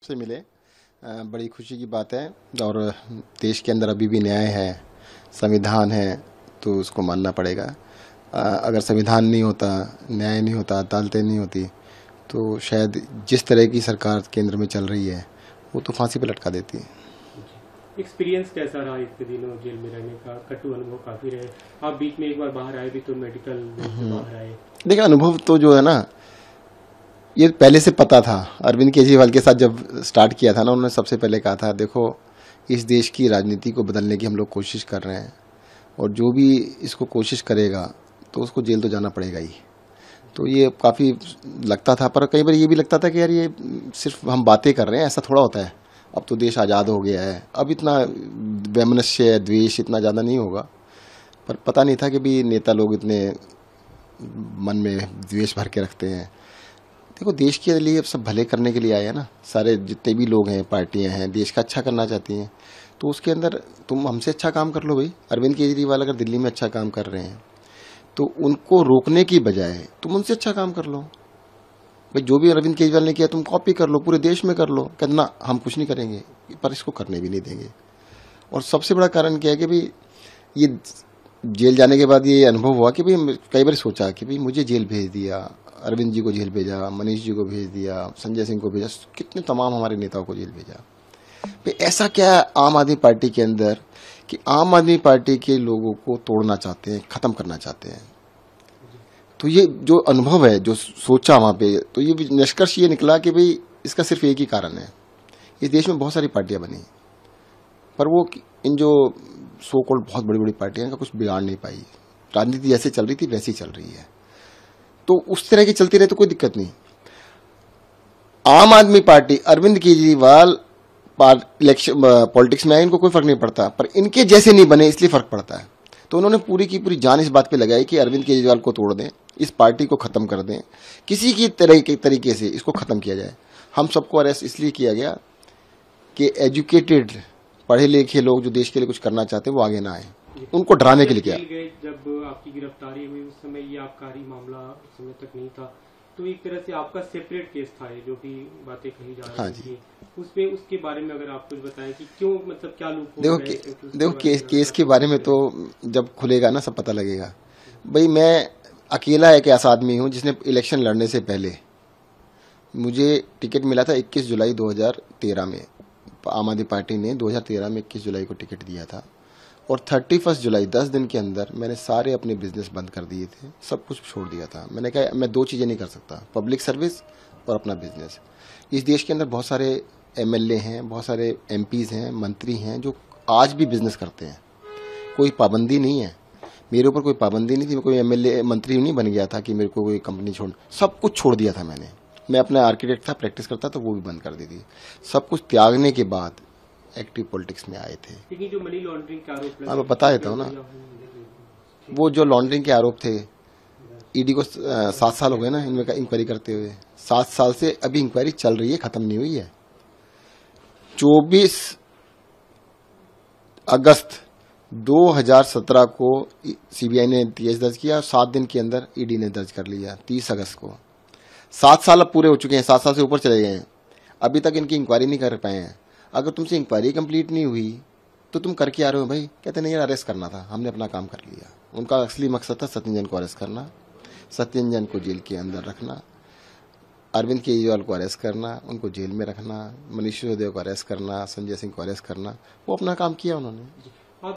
से मिले बड़ी खुशी की बात है। और देश के अंदर अभी भी न्याय है, संविधान है, तो उसको मानना पड़ेगा। अगर संविधान नहीं होता, न्याय नहीं होता, अदालतें नहीं होती, तो शायद जिस तरह की सरकार केंद्र में चल रही है वो तो फांसी पर लटका देती है। एक्सपीरियंस कैसा रहा इतने दिनों जेल में रहने का? कटु अनुभव काफी रहे। आप बीच में एक बार बाहर आए भी तो मेडिकल से बाहर आए। देखिए, अनुभव तो जो है ना, ये पहले से पता था। अरविंद केजरीवाल के साथ जब स्टार्ट किया था ना, उन्होंने सबसे पहले कहा था, देखो इस देश की राजनीति को बदलने की हम लोग कोशिश कर रहे हैं, और जो भी इसको कोशिश करेगा तो उसको जेल तो जाना पड़ेगा ही। तो ये काफ़ी लगता था, पर कई बार ये भी लगता था कि यार ये सिर्फ हम बातें कर रहे हैं, ऐसा थोड़ा होता है। अब तो देश आज़ाद हो गया है, अब इतना वैमनस्य द्वेष इतना ज़्यादा नहीं होगा। पर पता नहीं था कि भी नेता लोग इतने मन में द्वेष भर के रखते हैं। देखो, देश के लिए सब भले करने के लिए आए हैं ना, सारे जितने भी लोग हैं, पार्टियां हैं, देश का अच्छा करना चाहती हैं। तो उसके अंदर तुम हमसे अच्छा काम कर लो भाई। अरविंद केजरीवाल अगर दिल्ली में अच्छा काम कर रहे हैं तो उनको रोकने की बजाय तुम उनसे अच्छा काम कर लो भाई। जो भी अरविंद केजरीवाल ने किया तुम कॉपी कर लो, पूरे देश में कर लो। कहते ना हम कुछ नहीं करेंगे, पर इसको करने भी नहीं देंगे। और सबसे बड़ा कारण क्या है कि भाई ये जेल जाने के बाद ये अनुभव हुआ कि भाई कई बार सोचा कि भाई मुझे जेल भेज दिया, अरविंद जी को जेल भेजा, मनीष जी को भेज दिया, संजय सिंह को भेजा, कितने तमाम हमारे नेताओं को जेल भेजा। भाई ऐसा क्या है आम आदमी पार्टी के अंदर कि आम आदमी पार्टी के लोगों को तोड़ना चाहते हैं, खत्म करना चाहते हैं। तो ये जो अनुभव है, जो सोचा वहां पे, तो ये निष्कर्ष ये निकला कि भाई इसका सिर्फ एक ही कारण है। इस देश में बहुत सारी पार्टियां बनी, पर वो इन जो सो कॉल्ड बहुत बड़ी बड़ी पार्टियां का कुछ बिगाड़ नहीं पाई। राजनीति जैसे चल रही थी वैसी चल रही है, तो उस तरह की चलती रहे तो कोई दिक्कत नहीं। आम आदमी पार्टी, अरविंद केजरीवाल इलेक्शन पॉलिटिक्स में आए, इनको कोई फर्क नहीं पड़ता, पर इनके जैसे नहीं बने इसलिए फर्क पड़ता है। तो उन्होंने पूरी की पूरी जान इस बात पे लगाई कि अरविंद केजरीवाल को तोड़ दें, इस पार्टी को खत्म कर दें, किसी की तरीके से इसको खत्म किया जाए। हम सबको अरेस्ट इसलिए किया गया कि एजुकेटेड, पढ़े लिखे लोग जो देश के लिए कुछ करना चाहते हैं वो आगे ना आए, उनको डराने के लिए किया। जब आपकी गिरफ्तारी हुई उस समय ये आबकारी मामला उस समय तक नहीं था, तो एक तरह से आपका सेपरेट केस था, जो भी बातें कही जा रही थी उसमें, उसके बारे में अगर आप कुछ बताएं कि क्यों, मतलब क्या लूप देखो केस के बारे में तो जब खुलेगा ना सब पता लगेगा। भाई मैं अकेला एक ऐसा आदमी हूं जिसने इलेक्शन लड़ने से पहले, मुझे टिकट मिला था 21 जुलाई 2013 में। आम आदमी पार्टी ने 2013 में 21 जुलाई को टिकट दिया था, और 31 जुलाई 10 दिन के अंदर मैंने सारे अपने बिजनेस बंद कर दिए थे, सब कुछ छोड़ दिया था। मैंने कहा मैं दो चीज़ें नहीं कर सकता, पब्लिक सर्विस और अपना बिजनेस। इस देश के अंदर बहुत सारे एमएलए हैं, बहुत सारे एमपीज हैं, मंत्री हैं जो आज भी बिजनेस करते हैं। कोई पाबंदी नहीं है, मेरे ऊपर कोई पाबंदी नहीं थी। मैं कोई एमएलए मंत्री नहीं बन गया था कि मेरे को कोई कंपनी छोड़, सब कुछ छोड़ दिया था मैंने। मैं अपना आर्किटेक्ट था, प्रैक्टिस करता तो वो भी बंद कर दी थी। सब कुछ त्यागने के बाद एक्टिव पॉलिटिक्स में आए थे। लेकिन जो मनी लॉन्ड्रिंग के आरोप, मैं बता देता हूँ ना, वो जो लॉन्ड्रिंग के आरोप थे, ईडी को 7 साल हो गए ना इनमें इंक्वायरी करते हुए। 7 साल से अभी इंक्वायरी चल रही है, खत्म नहीं हुई है। 24 अगस्त 2017 को सीबीआई ने केस दर्ज किया, 7 दिन के अंदर ईडी ने दर्ज कर लिया 30 अगस्त को। 7 साल अब पूरे हो चुके हैं, 7 साल से ऊपर चले गए हैं, अभी तक इनकी इंक्वायरी नहीं कर पाए हैं। अगर तुमसे इंक्वायरी कंप्लीट नहीं हुई तो तुम करके आ रहे हो भाई? कहते नहीं यार, अरेस्ट करना था, हमने अपना काम कर लिया। उनका असली मकसद था सत्येंद्र को अरेस्ट करना, सत्येंद्र को जेल के अंदर रखना, अरविंद केजरीवाल को अरेस्ट करना, उनको जेल में रखना, मनीष सिसोदिया को अरेस्ट करना, संजय सिंह को अरेस्ट करना। वो अपना काम किया उन्होंने।